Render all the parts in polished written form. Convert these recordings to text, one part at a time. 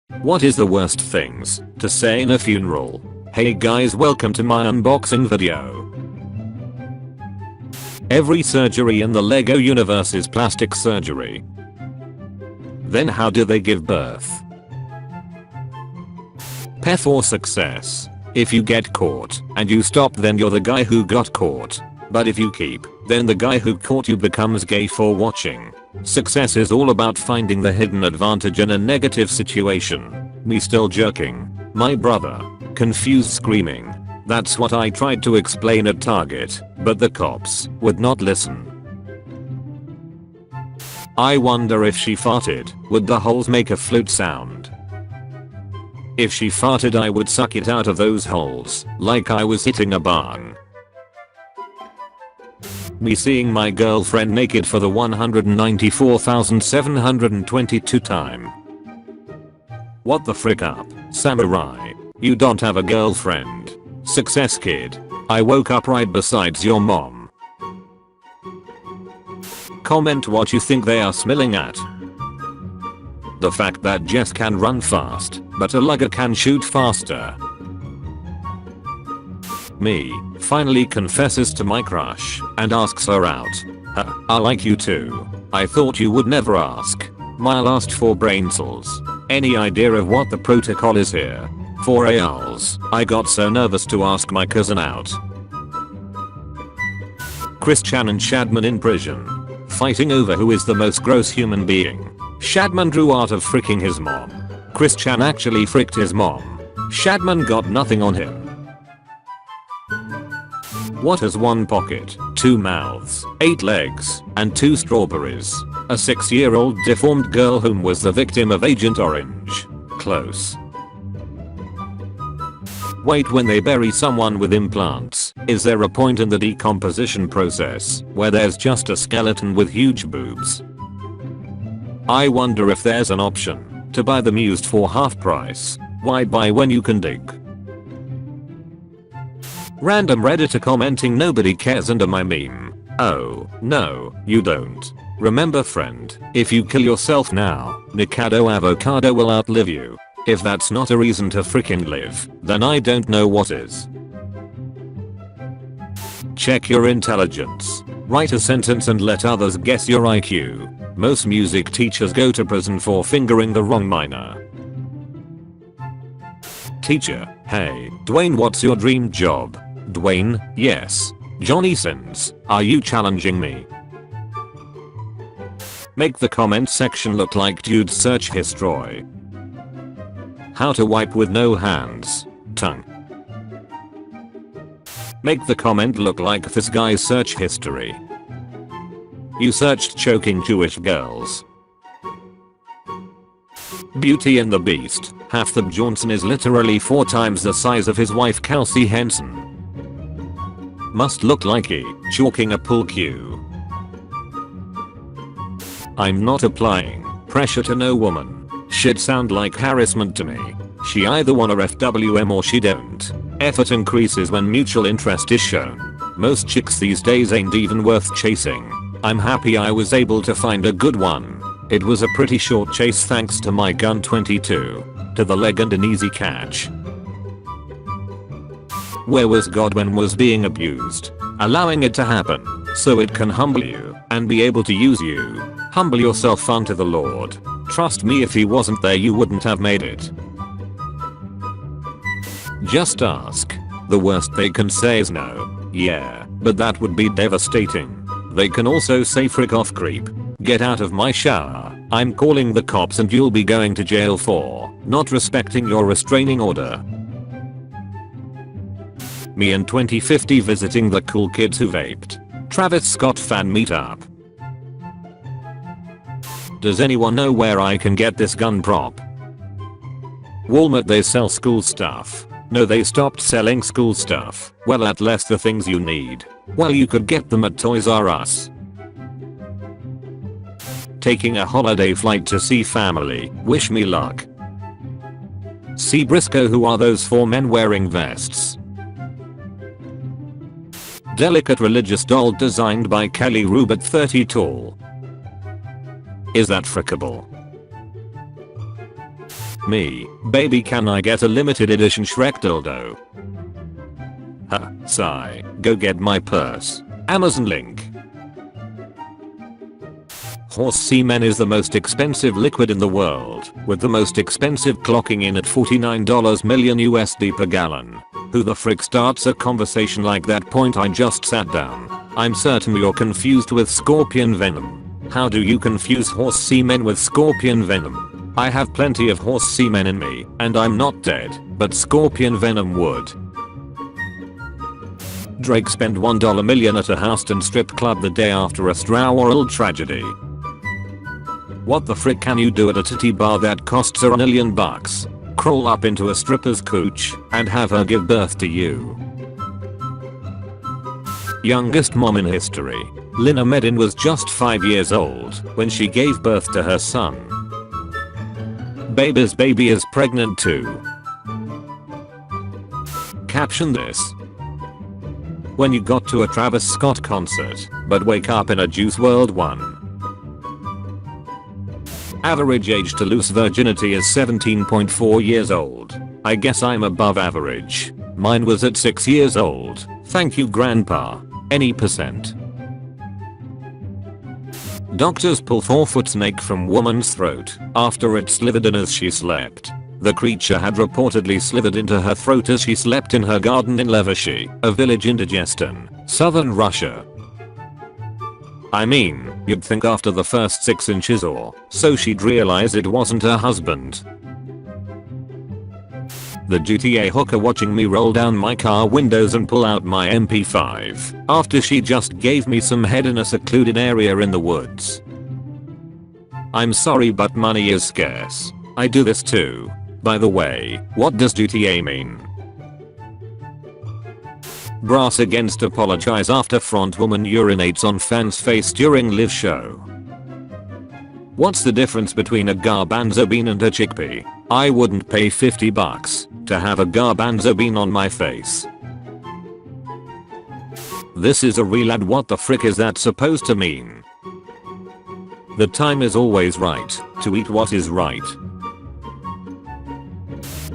What is the worst things to say in a funeral? Hey guys, welcome to my unboxing video. Every surgery in the LEGO universe is plastic surgery. Then how do they give birth? Path or success? If you get caught and you stop, then you're the guy who got caught. But if you keep, then the guy who caught you becomes gay for watching. Success is all about finding the hidden advantage in a negative situation. Me still jerking. My brother. Confused screaming. That's what I tried to explain at Target, but the cops would not listen. I wonder if she farted, would the holes make a flute sound? If she farted, I would suck it out of those holes, like I was hitting a bong. Me seeing my girlfriend naked for the 194,722 time. What the frick up, samurai? You don't have a girlfriend. Success kid. I woke up right beside your mom. Comment what you think they are smiling at. The fact that Jess can run fast, but a lugger can shoot faster. Me finally confesses to my crush and asks her out. I like you too. I thought you would never ask. My last 4 brain cells. Any idea of what the protocol is here? 4 ALs. I got so nervous to ask my cousin out. Christian and Shadman in prison. Fighting over who is the most gross human being. Shadman drew out of fricking his mom. Christian actually fricked his mom. Shadman got nothing on him. What has 1 pocket, 2 mouths, 8 legs, and 2 strawberries? A 6-year-old deformed girl whom was the victim of Agent Orange. Close. Wait, when they bury someone with implants, is there a point in the decomposition process where there's just a skeleton with huge boobs? I wonder if there's an option to buy them used for half price. Why buy when you can dig? Random redditor commenting nobody cares under my meme. Oh, no, you don't. Remember friend, if you kill yourself now, Nikado Avocado will outlive you. If that's not a reason to freaking live, then I don't know what is. Check your intelligence. Write a sentence and let others guess your IQ. Most music teachers go to prison for fingering the wrong minor. Teacher, hey, Dwayne, what's your dream job? Dwayne, yes. Johnny Sins, are you challenging me? Make the comment section look like dude's search history. How to wipe with no hands. Tongue. Make the comment look like this guy's search history. You searched choking Jewish girls. Beauty and the Beast. Halftham Johnson is literally 4 times the size of his wife Kelsey Henson. Must look like he chalking a pool cue. I'm not applying pressure to no woman. Shit sound like harassment to me. She either wanna FWM or she don't. Effort increases when mutual interest is shown. Most chicks these days ain't even worth chasing. I'm happy I was able to find a good one. It was a pretty short chase thanks to my gun 22. To the leg and an easy catch. Where was God when was being abused? Allowing it to happen, so it can humble you, and be able to use you. Humble yourself unto the Lord. Trust me, if he wasn't there you wouldn't have made it. Just ask. The worst they can say is no. Yeah, but that would be devastating. They can also say frick off creep. Get out of my shower. I'm calling the cops and you'll be going to jail for not respecting your restraining order. Me in 2050 visiting the cool kids who vaped. Travis Scott fan meetup. Does anyone know where I can get this gun prop? Walmart, they sell school stuff. No, they stopped selling school stuff. Well, at least the things you need. Well, you could get them at Toys R Us. Taking a holiday flight to see family. Wish me luck. See Briscoe, who are those 4 men wearing vests? Delicate religious doll designed by Kelly Rubert, 30 tall. Is that frickable? Me, baby, can I get a limited edition Shrek dildo? Huh, sigh, go get my purse. Amazon link. Horse semen is the most expensive liquid in the world, with the most expensive clocking in at $49 million USD per gallon. Who the frick starts a conversation like that? Point, I just sat down. I'm certain you're confused with scorpion venom. How do you confuse horse semen with scorpion venom? I have plenty of horse semen in me, and I'm not dead, but scorpion venom would. Drake spent $1 million at a Houston strip club the day after a Stroud tragedy. What the frick can you do at a titty bar that costs $1 million? Crawl up into a stripper's cooch and have her give birth to you. Youngest mom in history. Lina Medin was just 5 years old when she gave birth to her son. Baby's baby is pregnant too. Caption this. When you got to a Travis Scott concert, but wake up in a Juice WRLD one. Average age to lose virginity is 17.4 years old. I guess I'm above average. Mine was at 6 years old. Thank you, grandpa. Any percent. Doctors pull 4-foot snake from woman's throat after it slithered in as she slept. The creature had reportedly slithered into her throat as she slept in her garden in Levashy, a village in Dagestan, southern Russia. I mean, you'd think after the first 6 inches or so she'd realize it wasn't her husband. The GTA hooker watching me roll down my car windows and pull out my MP5 after she just gave me some head in a secluded area in the woods. I'm sorry, but money is scarce. I do this too. By the way, what does GTA mean? Brass against apologize after front woman urinates on fan's face during live show. What's the difference between a garbanzo bean and a chickpea? I wouldn't pay $50 to have a garbanzo bean on my face. This is a real ad. What the frick is that supposed to mean? The time is always right to eat what is right.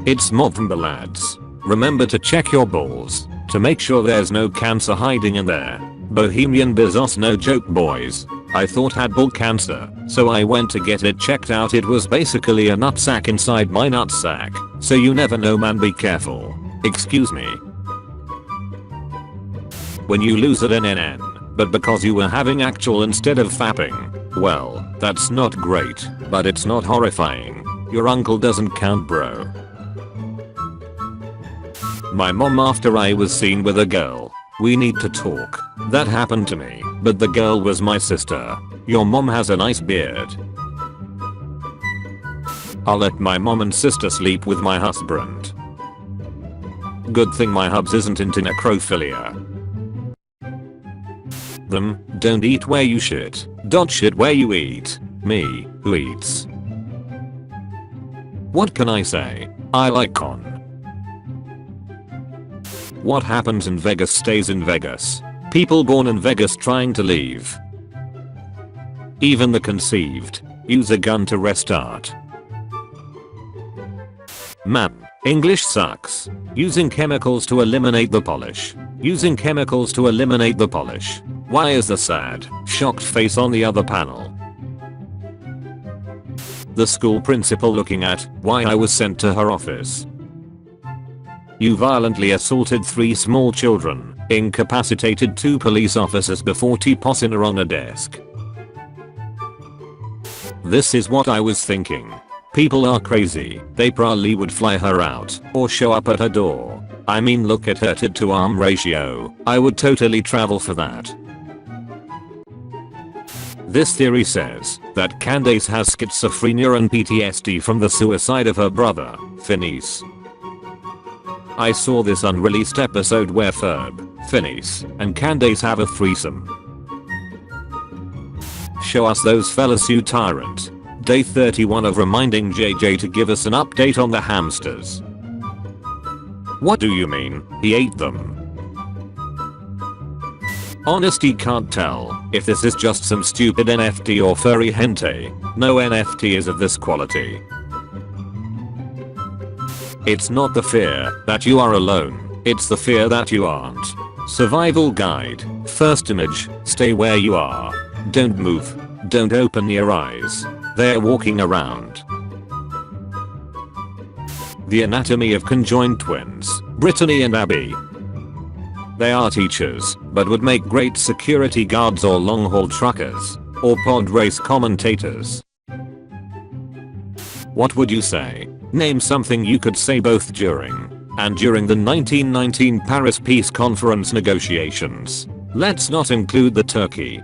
It's Movember, lads. Remember to check your balls to make sure there's no cancer hiding in there. Bohemian Bezos, no joke boys. I thought had ball cancer, so I went to get it checked out. It was basically a nutsack inside my nutsack. So you never know, man, be careful. Excuse me. When you lose at NNN, but because you were having actual instead of fapping, well, that's not great, but it's not horrifying. Your uncle doesn't count, bro. My mom after I was seen with a girl. We need to talk. That happened to me, but the girl was my sister. Your mom has a nice beard. I'll let my mom and sister sleep with my husband. Good thing my hubs isn't into necrophilia. Them, don't eat where you shit. Shit where you eat. Me, who eats. What can I say? I like con. What happens in Vegas stays in Vegas. People born in Vegas trying to leave. Even the conceived. Use a gun to restart. Man, English sucks. Using chemicals to eliminate the polish. Using chemicals to eliminate the polish. Why is the sad, shocked face on the other panel? The school principal looking at why I was sent to her office. You violently assaulted 3 small children, incapacitated 2 police officers before T-posing her on a desk. This is what I was thinking. People are crazy. They probably would fly her out or show up at her door. I mean, look at her tit to arm ratio. I would totally travel for that. This theory says that Candace has schizophrenia and PTSD from the suicide of her brother, Phineas. I saw this unreleased episode where Ferb, Phineas, and Candace have a threesome. Show us those fellas, you tyrant. Day 31 of reminding JJ to give us an update on the hamsters. What do you mean, he ate them? Honesty, can't tell if this is just some stupid NFT or furry hentai. No NFT is of this quality. It's not the fear that you are alone, it's the fear that you aren't. Survival guide. First image, stay where you are. Don't move. Don't open your eyes. They're walking around. The Anatomy of Conjoined Twins, Brittany and Abby. They are teachers, but would make great security guards or long-haul truckers, or pod race commentators. What would you say? Name something you could say both during and during the 1919 Paris Peace Conference negotiations. Let's not include the turkey.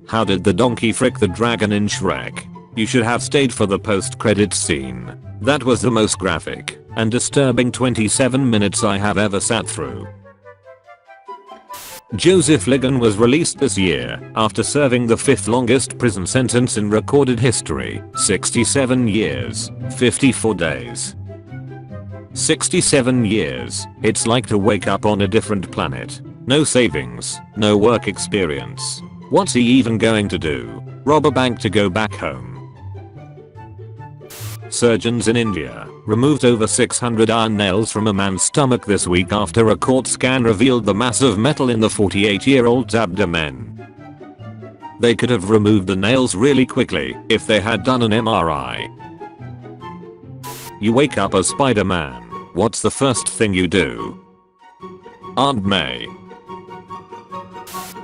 How did the donkey frick the dragon in Shrek? You should have stayed for the post-credits scene. That was the most graphic and disturbing 27 minutes I have ever sat through. Joseph Ligon was released this year after serving the 5th longest prison sentence in recorded history, 67 years, 54 days. 67 years, it's like to wake up on a different planet. No savings, no work experience. What's he even going to do? Rob a bank to go back home? Surgeons in India removed over 600 iron nails from a man's stomach this week after a court scan revealed the mass of metal in the 48-year-old's abdomen. They could have removed the nails really quickly if they had done an MRI. You wake up as Spider-Man. What's the first thing you do? Aunt May.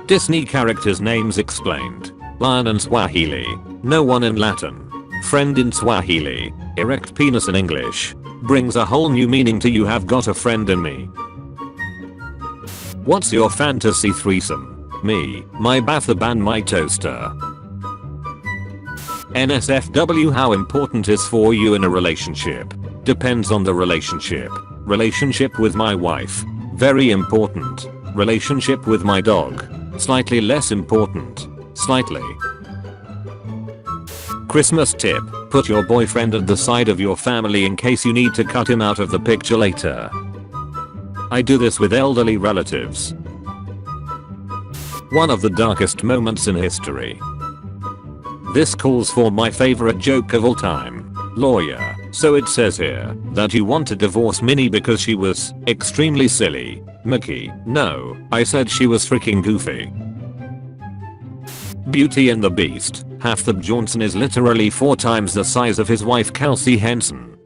Disney characters' names explained. Lion in Swahili. No one in Latin. Friend in Swahili. Erect penis in English. Brings a whole new meaning to you have got a friend in me. What's your fantasy threesome? Me, my bathtub and my toaster. NSFW. How important is for you in a relationship? Depends on the relationship. Relationship with my wife. Very important. Relationship with my dog. Slightly less important. Slightly. Christmas tip. Put your boyfriend at the side of your family in case you need to cut him out of the picture later. I do this with elderly relatives. One of the darkest moments in history. This calls for my favorite joke of all time. Lawyer. So it says here that you want to divorce Minnie because she was extremely silly. Mickey. No, I said she was freaking goofy. Beauty and the Beast. Halfthab Johnson is literally 4 times the size of his wife Kelsey Henson.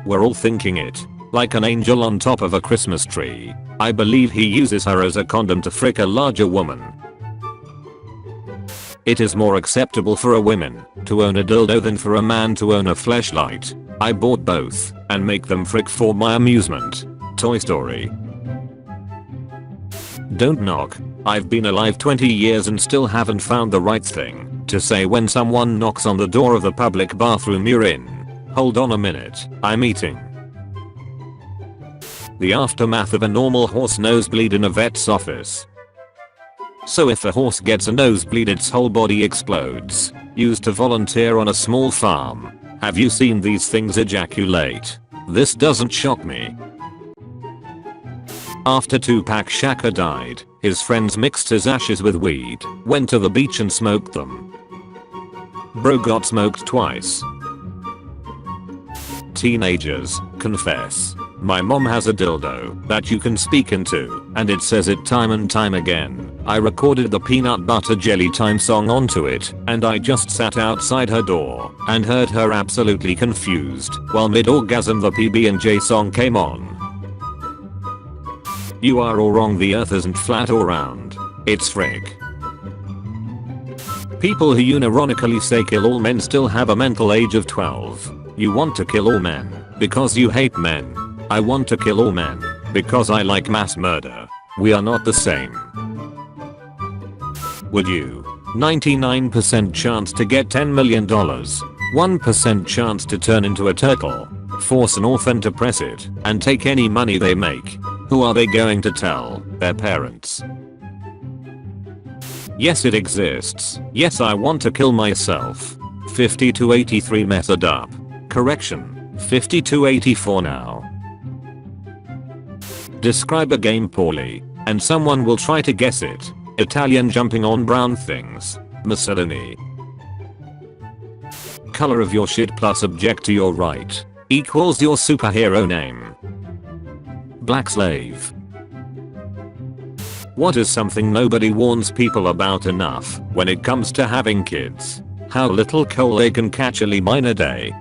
We're all thinking it. Like an angel on top of a Christmas tree. I believe he uses her as a condom to frick a larger woman. It is more acceptable for a woman to own a dildo than for a man to own a fleshlight. I bought both and make them frick for my amusement. Toy Story. Don't knock. I've been alive 20 years and still haven't found the right thing to say when someone knocks on the door of the public bathroom you're in. Hold on a minute, I'm eating. The aftermath of a normal horse nosebleed in a vet's office. So if a horse gets a nosebleed its whole body explodes. Used to volunteer on a small farm. Have you seen these things ejaculate? This doesn't shock me. After Tupac Shakur died, his friends mixed his ashes with weed, went to the beach and smoked them. Bro got smoked twice. Teenagers, confess. My mom has a dildo that you can speak into, and it says it time and time again. I recorded the peanut butter jelly time song onto it, and I just sat outside her door and heard her absolutely confused while mid-orgasm the PB&J song came on. You are all wrong, the earth isn't flat or round. It's frick. People who unironically say kill all men still have a mental age of 12. You want to kill all men because you hate men. I want to kill all men because I like mass murder. We are not the same. Would you? 99% chance to get $10 million. 1% chance to turn into a turtle. Force an orphan to press it and take any money they make. Who are they going to tell? Their parents. Yes, it exists. Yes, I want to kill myself. 5283 method up. Correction. 5284 now. Describe a game poorly, and someone will try to guess it. Italian jumping on brown things. Mussolini. Color of your shit plus object to your right. equals your superhero name. Black slave. What is something nobody warns people about enough when it comes to having kids? How little coal they can catch a lemon in a day.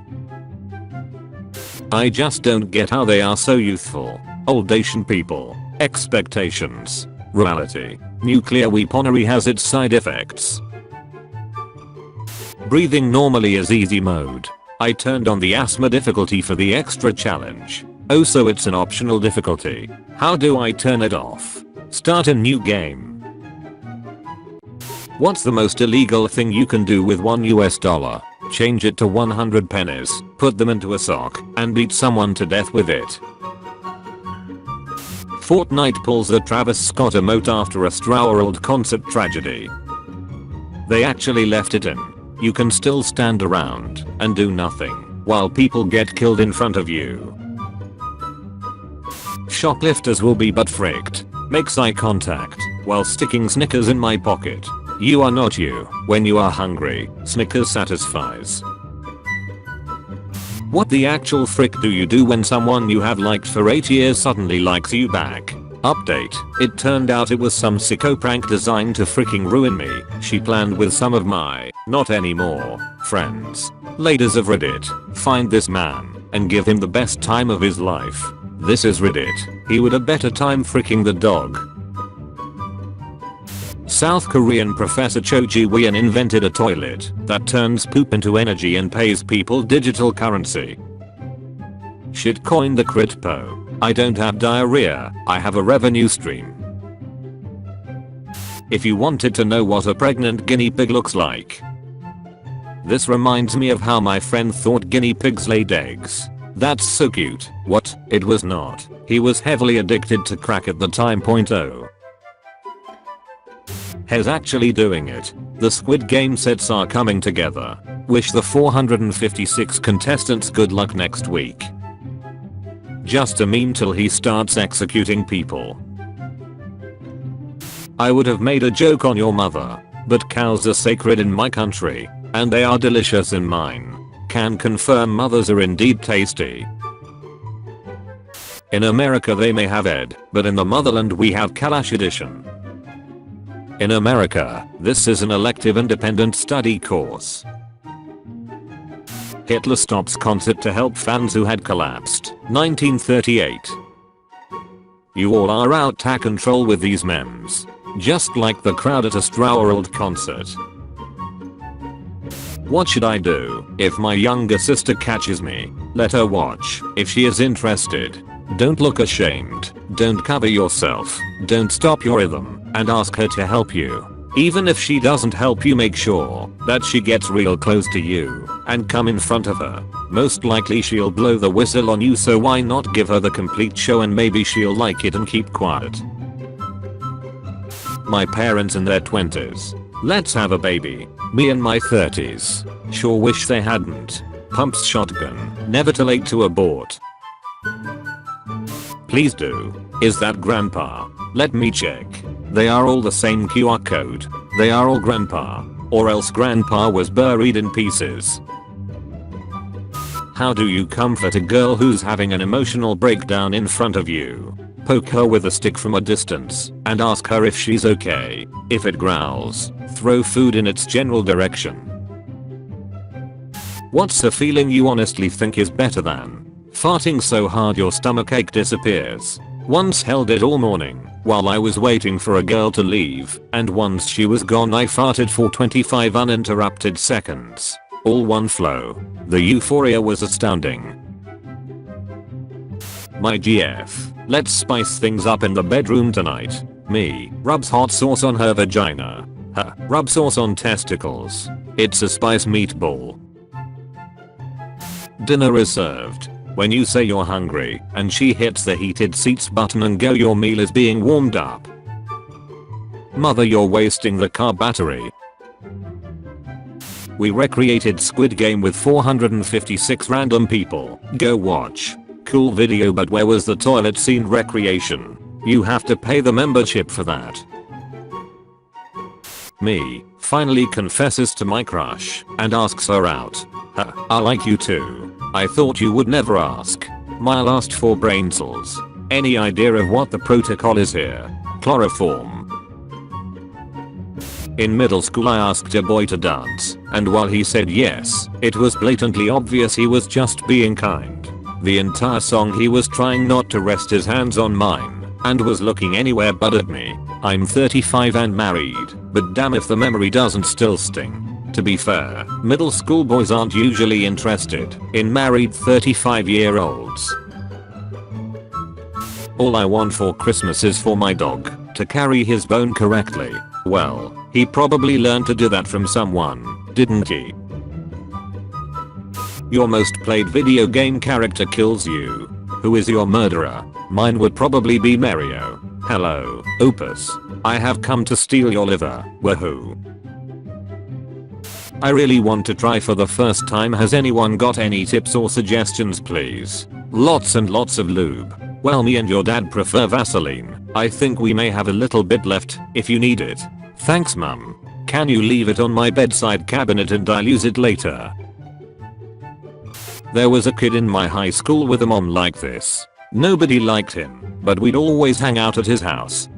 I just don't get how they are so youthful. Old Asian people. Expectations. Reality. Nuclear weaponry has its side effects. Breathing normally is easy mode. I turned on the asthma difficulty for the extra challenge. Oh, so it's an optional difficulty. How do I turn it off? Start a new game. What's the most illegal thing you can do with $1? Change it to 100 pennies, put them into a sock, and beat someone to death with it. Fortnite pulls the Travis Scott emote after a Straw-World concert tragedy. They actually left it in. You can still stand around and do nothing while people get killed in front of you. Shoplifters will be butt fricked. Makes eye contact while sticking Snickers in my pocket. You are not you. When you are hungry, Snickers satisfies. What the actual frick do you do when someone you have liked for 8 years suddenly likes you back? Update. It turned out it was some sicko prank designed to freaking ruin me. She planned with some of my, not anymore, friends. Ladies of Reddit, find this man and give him the best time of his life. This is Reddit. He would a better time freaking the dog. South Korean Professor Cho Ji-won invented a toilet that turns poop into energy and pays people digital currency. Shitcoin the crypto. I don't have diarrhea, I have a revenue stream. If you wanted to know what a pregnant guinea pig looks like. This reminds me of how my friend thought guinea pigs laid eggs. That's so cute. What? It was not. He was heavily addicted to crack at the time. He's actually doing it. The Squid Game sets are coming together. Wish the 456 contestants good luck next week. Just a meme till he starts executing people. I would have made a joke on your mother, but cows are sacred in my country, and they are delicious in mine. Can confirm mothers are indeed tasty. In America they may have Ed, but in the motherland we have Kalash edition. In America, this is an elective independent study course. Hitler stops concert to help fans who had collapsed. 1938. You all are out of control with these memes. Just like the crowd at a Straw-World concert. What should I do if my younger sister catches me? Let her watch if she is interested. Don't look ashamed. Don't cover yourself. Don't stop your rhythm and ask her to help you. Even if she doesn't help you, make sure that she gets real close to you and come in front of her. Most likely she'll blow the whistle on you, so why not give her the complete show and maybe she'll like it and keep quiet. My parents in their 20s. Let's have a baby. Me in my 30s. Sure wish they hadn't. Pumps shotgun. Never too late to abort. Please do. Is that grandpa? Let me check. They are all the same QR code. They are all grandpa. Or else grandpa was buried in pieces. How do you comfort a girl who's having an emotional breakdown in front of you? Poke her with a stick from a distance and ask her if she's okay. If it growls, throw food in its general direction. What's a feeling you honestly think is better than farting so hard your stomachache disappears? Once held it all morning while I was waiting for a girl to leave, and once she was gone I farted for 25 uninterrupted seconds. All one flow. The euphoria was astounding. My GF. Let's spice things up in the bedroom tonight. Me rubs hot sauce on her vagina. Her rub sauce on testicles. It's a spice meatball. Dinner is served. When you say you're hungry and she hits the heated seats button and go, your meal is being warmed up. Mother, you're wasting the car battery. We recreated Squid Game with 456 random people. Go watch. Cool video, but where was the toilet scene recreation? You have to pay the membership for that. Me finally confesses to my crush and asks her out. I like you too. I thought you would never ask. My last 4 brain cells. Any idea of what the protocol is here? Chloroform. In middle school I asked a boy to dance, and while he said yes, it was blatantly obvious he was just being kind. The entire song he was trying not to rest his hands on mine, and was looking anywhere but at me. I'm 35 and married, but damn if the memory doesn't still sting. To be fair, middle school boys aren't usually interested in married 35-year-olds. All I want for Christmas is for my dog to carry his bone correctly. Well, he probably learned to do that from someone, didn't he? Your most played video game character kills you. Who is your murderer? Mine would probably be Mario. Hello, Opus. I have come to steal your liver. Woohoo. I really want to try for the first time. Has anyone got any tips or suggestions please? Lots and lots of lube. Well, me and your dad prefer Vaseline. I think we may have a little bit left if you need it. Thanks mum. Can you leave it on my bedside cabinet and I'll use it later? There was a kid in my high school with a mom like this. Nobody liked him, but we'd always hang out at his house.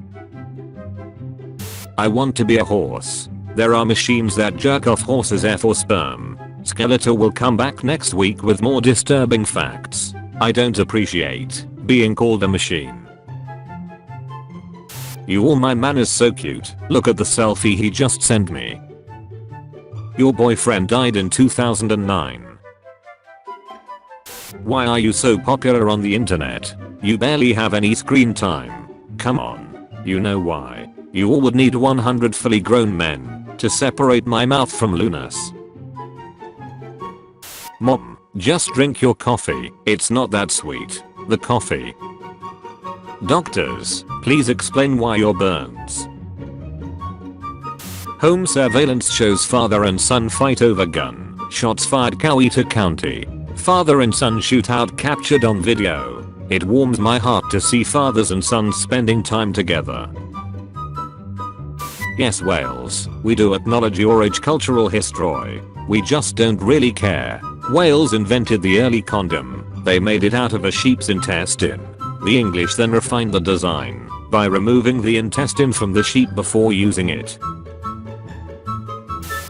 I want to be a horse. There are machines that jerk off horses' air for sperm. Skeletor will come back next week with more disturbing facts. I don't appreciate being called a machine. My man is so cute. Look at the selfie he just sent me. Your boyfriend died in 2009. Why are you so popular on the internet? You barely have any screen time. Come on. You know why. You all would need 100 fully grown men to separate my mouth from Lunas. Mom, just drink your coffee. It's not that sweet. The coffee. Doctors, please explain why your burns. Home surveillance shows father and son fight over gun. Shots fired Coweta County. Father and son shootout captured on video. It warms my heart to see fathers and sons spending time together. Yes, Wales, we do acknowledge your rich cultural history. We just don't really care. Wales invented the early condom. They made it out of a sheep's intestine. The English then refined the design by removing the intestine from the sheep before using it.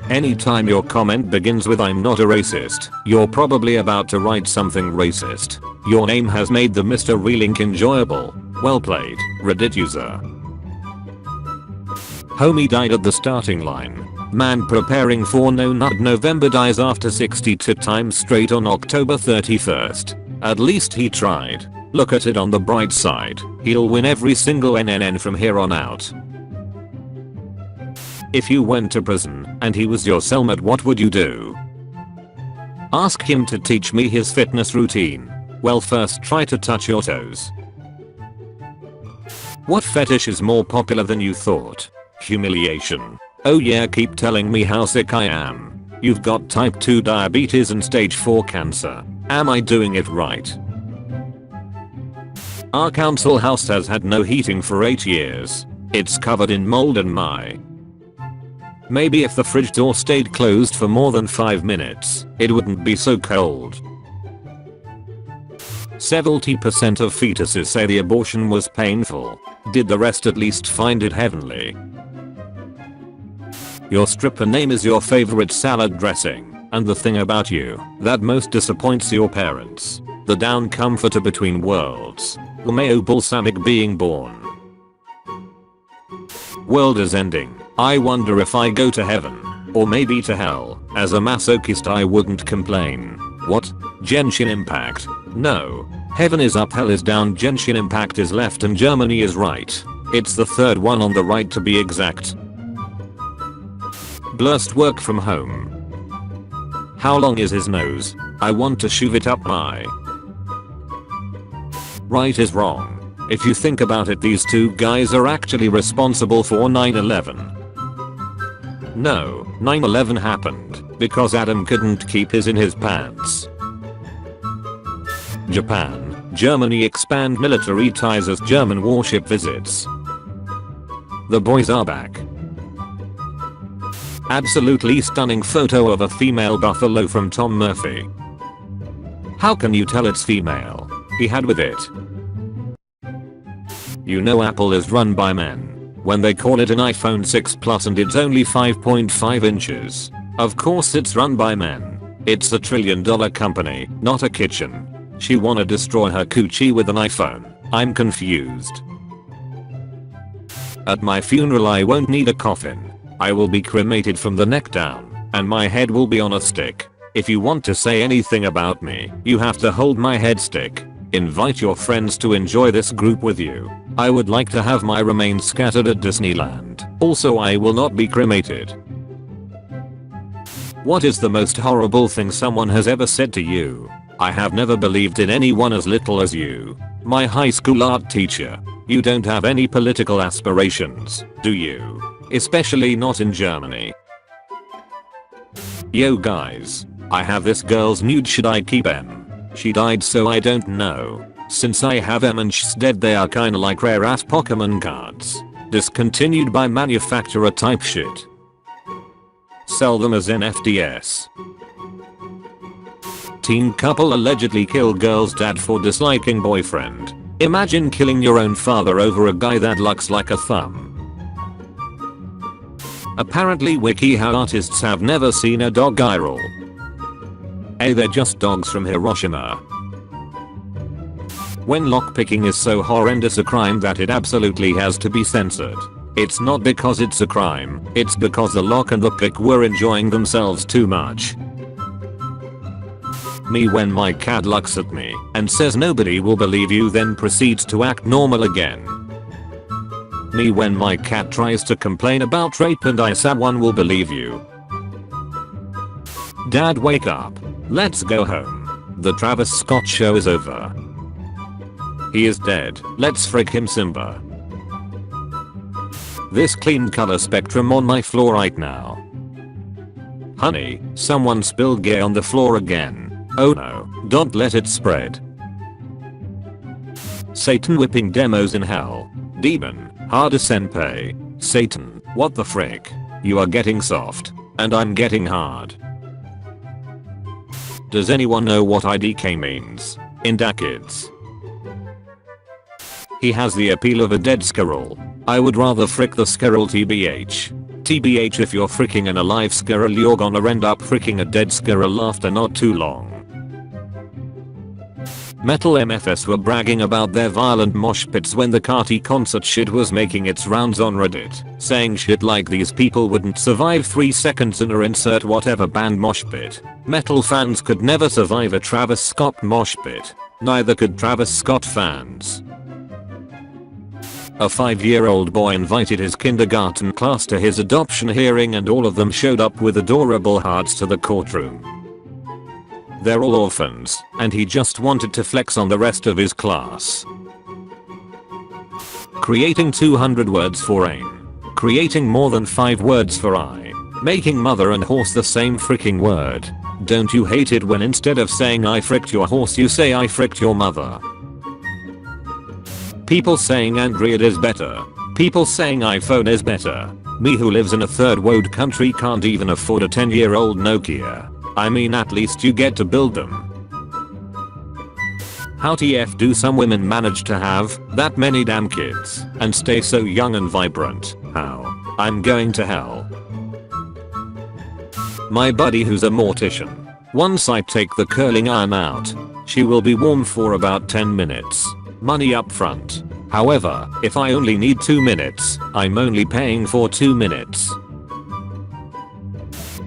Anytime your comment begins with "I'm not a racist," you're probably about to write something racist. Your name has made the Mr. Relink enjoyable. Well played, Reddit user. Homie died at the starting line. Man preparing for No Nut November dies after 62 times straight on October 31st. At least he tried. Look at it on the bright side. He'll win every single NNN from here on out. If you went to prison and he was your cellmate, what would you do? Ask him to teach me his fitness routine. Well, first try to touch your toes. What fetish is more popular than you thought? Humiliation. Oh yeah, keep telling me how sick I am. You've got type 2 diabetes and stage 4 cancer. Am I doing it right? Our council house has had no heating for 8 years. It's covered in mold and my. Maybe if the fridge door stayed closed for more than 5 minutes, it wouldn't be so cold. 70% of fetuses say the abortion was painful. Did the rest at least find it heavenly? Your stripper name is your favorite salad dressing, and the thing about you that most disappoints your parents. The down comforter between worlds. Romeo Balsamic being born. World is ending. I wonder if I go to heaven. Or maybe to hell. As a masochist I wouldn't complain. What? Genshin Impact? No. Heaven is up, hell is down, Genshin Impact is left and Germany is right. It's the third one on the right to be exact. Blurst work from home. How long is his nose? I want to shove it up my. Right is wrong. If you think about it, these two guys are actually responsible for 9/11. No, 9/11 happened because Adam couldn't keep his in his pants. Japan, Germany expand military ties as German warship visits. The boys are back. Absolutely stunning photo of a female buffalo from Tom Murphy. How can you tell it's female? He had with it. You know Apple is run by men when they call it an iPhone 6 Plus and it's only 5.5 inches. Of course it's run by men. It's a $1 trillion company, not a kitchen. She wanna destroy her coochie with an iPhone. I'm confused. At my funeral I won't need a coffin. I will be cremated from the neck down, and my head will be on a stick. If you want to say anything about me, you have to hold my head stick. Invite your friends to enjoy this group with you. I would like to have my remains scattered at Disneyland. Also, I will not be cremated. What is the most horrible thing someone has ever said to you? I have never believed in anyone as little as you. My high school art teacher. You don't have any political aspirations, do you? Especially not in Germany. Yo guys. I have this girl's nude, should I keep M? She died so I don't know. Since I have M and she's dead they are kinda like rare ass Pokemon cards. Discontinued by manufacturer type shit. Sell them as NFTs. Teen couple allegedly kill girl's dad for disliking boyfriend. Imagine killing your own father over a guy that looks like a thumb. Apparently WikiHow artists have never seen a dog eye roll. Hey, they're just dogs from Hiroshima. When lockpicking is so horrendous a crime that it absolutely has to be censored. It's not because it's a crime, it's because the lock and the pick were enjoying themselves too much. Me when my cat looks at me and says nobody will believe you, then proceeds to act normal again. Me when my cat tries to complain about rape and I say one will believe you. Dad, wake up. Let's go home. The Travis Scott show is over. He is dead. Let's frick him, Simba. This clean color spectrum on my floor right now. Honey, someone spilled gay on the floor again. Oh no, don't let it spread. Satan whipping demos in hell. Demon, harder senpai. Satan, what the frick? You are getting soft. And I'm getting hard. Does anyone know what IDK means? In decades. He has the appeal of a dead squirrel. I would rather frick the squirrel TBH. TBH, if you're fricking an alive squirrel you're gonna end up fricking a dead squirrel after not too long. Metal MFS were bragging about their violent mosh pits when the Carti concert shit was making its rounds on Reddit, saying shit like these people wouldn't survive 3 seconds in or insert whatever band mosh pit. Metal fans could never survive a Travis Scott mosh pit. Neither could Travis Scott fans. A 5-year-old boy invited his kindergarten class to his adoption hearing and all of them showed up with adorable hearts to the courtroom. They're all orphans, and he just wanted to flex on the rest of his class. Creating 200 words for aim. Creating more than 5 words for I. Making mother and horse the same freaking word. Don't you hate it when instead of saying I fricked your horse you say I fricked your mother? People saying Android is better. People saying iPhone is better. Me who lives in a third world country can't even afford a 10-year-old Nokia. I mean, at least you get to build them. How TF do some women manage to have that many damn kids and stay so young and vibrant? How? I'm going to hell. My buddy who's a mortician. Once I take the curling iron out, she will be warm for about 10 minutes. Money up front. However, if I only need 2 minutes, I'm only paying for 2 minutes.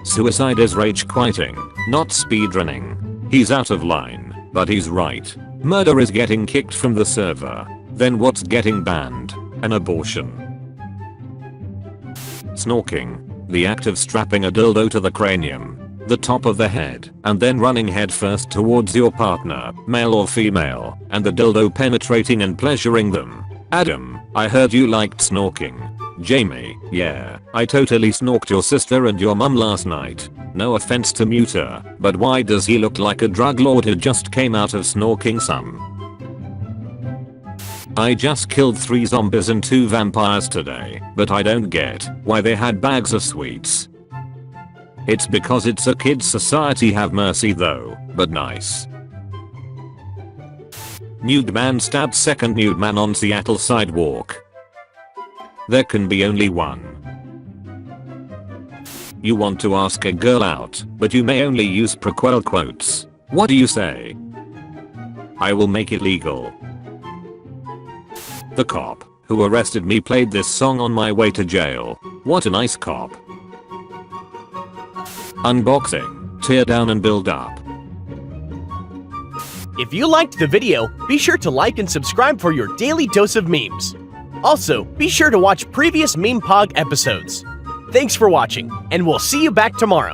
Suicide is rage quitting, not speedrunning. He's out of line, but he's right. Murder is getting kicked from the server. Then what's getting banned? An abortion. Snorking. The act of strapping a dildo to the cranium, the top of the head, and then running headfirst towards your partner, male or female, and the dildo penetrating and pleasuring them. Adam, I heard you liked snorking. Jamie, yeah, I totally snorked your sister and your mum last night. No offense to Muta, but why does he look like a drug lord who just came out of snorking some? I just killed 3 zombies and 2 vampires today, but I don't get why they had bags of sweets. It's because it's a kid's society, have mercy though, but nice. Nude man stabbed second nude man on Seattle sidewalk. There can be only one. You want to ask a girl out, but you may only use prequel quotes. What do you say? I will make it legal. The cop who arrested me played this song on my way to jail. What a nice cop. Unboxing, tear down and build up. If you liked the video, be sure to like and subscribe for your daily dose of memes. Also, be sure to watch previous MemePog episodes. Thanks for watching, and we'll see you back tomorrow.